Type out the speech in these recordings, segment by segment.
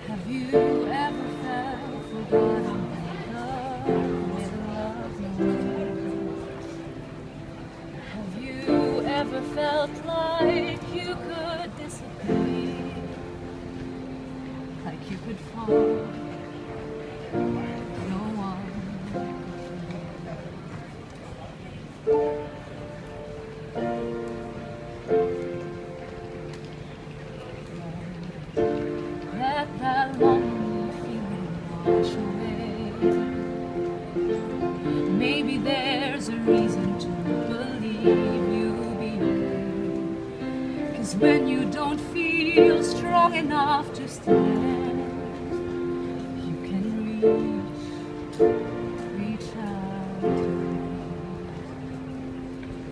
Have you ever felt forgotten in love with love no more? Have you ever felt like you could disappear, like you could fall, no one let that lonely feeling wash away. Maybe there's a reason to believe you'll be okay. 'Cause when you don't feel strong enough to stand, you can reach out to me.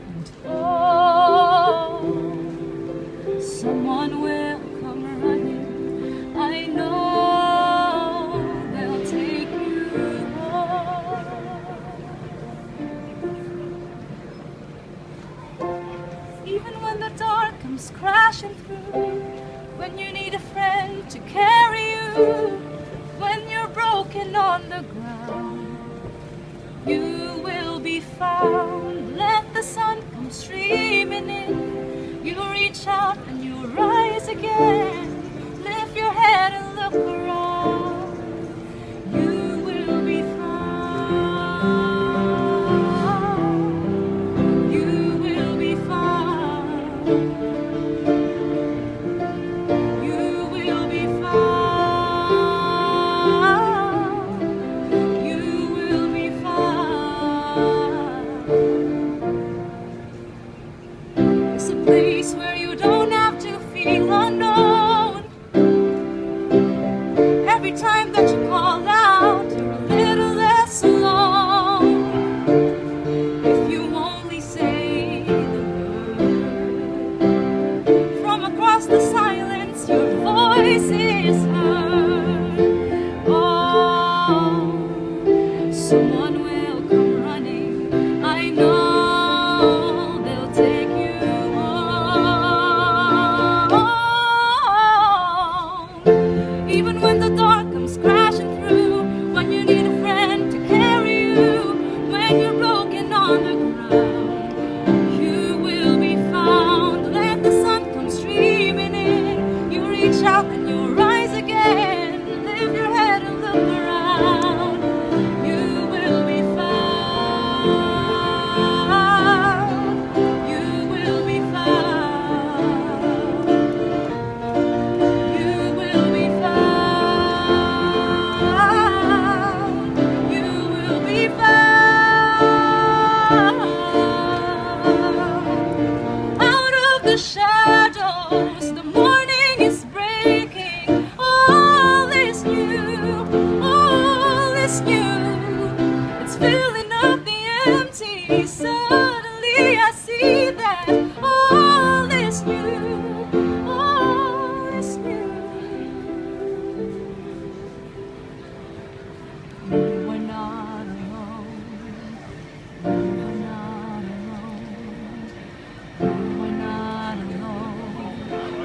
And oh, someone will come running. I know they'll take you home. Even when the dark comes crashing through, when you need a friend to carry you, when you're broken on the ground, you will be found. Let the sun come streaming in. You reach out and you rise again. Lift your head and look around. You will be found. You will be found. You will be found. You will be found. It's a place where you don't have to feel unknown. Every time that you call out, you're a little less alone. If you only say the word, from across the silence your voice is heard. Oh, someone will come running. I know they'll take you home. Even when the dark comes crashing through, when you need a friend to carry you, when you're broken on the ground, you will be found. Let the sun come streaming in. You reach out and you rise again. Lift your head and look around. You will be found. You will be found. You will be found. You will be found. Out of the shadows, the morning is breaking. All is new. All is new. It's filling up the empty. Suddenly I see that all is new. All is new. You are not alone. You are not alone. You are not alone.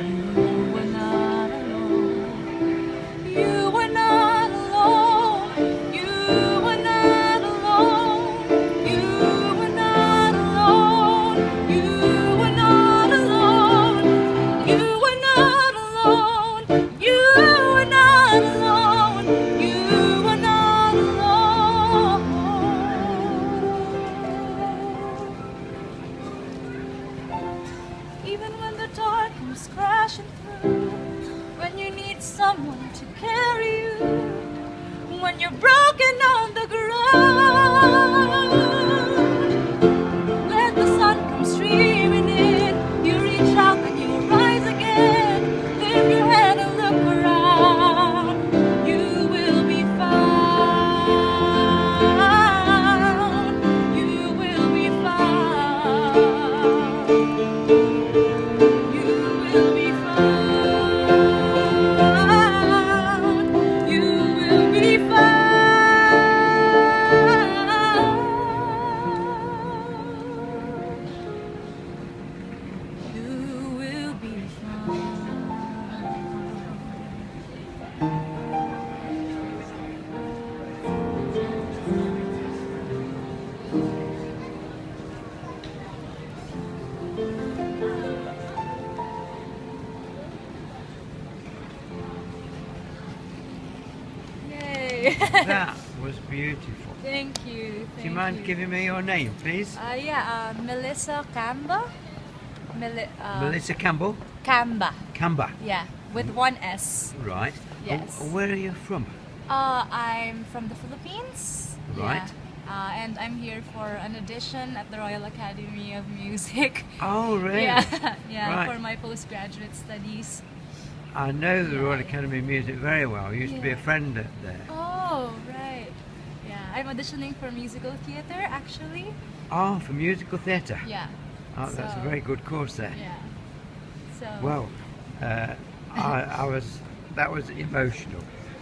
You are not alone. You are not alone. You are not alone. You are not alone. You are not alone. You are not alone. You are not alone. You are not alone. Even when the dark comes crashing through, when you need someone to carry you, when you're broken on the ground, let the sun come streaming in. You reach out and you rise again. Lift your head and look around. You will be found. You will be found. You will be found. You will be found. That was beautiful. Thank you. Do you mind giving me your name, please? Melisa Camba. Melisa Campbell? Camba. Camba. Yeah, with one S. Right. Yes. Where are you from? I'm from the Philippines. Right. Yeah. And I'm here for an audition at the Royal Academy of Music. Oh, really? Yeah, Right. for my postgraduate studies. I know the Royal Academy of Music very well. I used to be a friend there. Oh, right. Yeah, I'm auditioning for musical theater actually. Oh, for musical theatre? Yeah. Oh, that's a So- very good course there. Yeah. So. Well, that was emotional.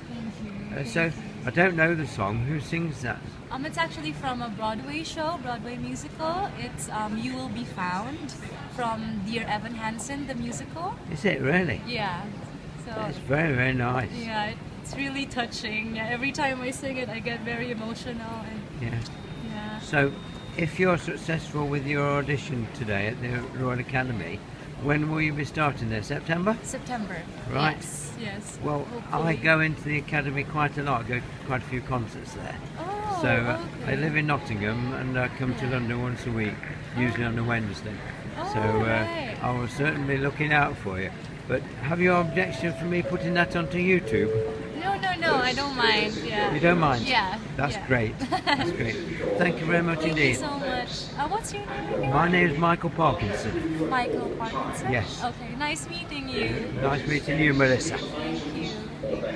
Thank you. So, I don't know the song. Who sings that? It's actually from a Broadway show, Broadway musical. It's You Will Be Found from Dear Evan Hansen, the musical. Is it really? Yeah. So. It's very, very nice. Yeah, it's really touching. Yeah, every time I sing it, I get very emotional. And Yeah. yeah. So, if you're successful with your audition today at the Royal Academy, when will you be starting there? September? September. Right. Yes. Well, I Hopefully. go into the academy quite a lot. I go to quite a few concerts there. Oh, So okay. I live in Nottingham and I come to London once a week, usually on a Wednesday. Oh, So right. I will certainly be looking out for you. But have you objection for me putting that onto YouTube? No, I don't mind. Yeah. You don't mind? Yeah. That's yeah. great. That's great. Thank you very much Thank indeed. you so much. What's your name again? My name is Michael Parkinson. Michael Parkinson? Yes. Okay, nice meeting you. Nice meeting you, Melissa. Thank you.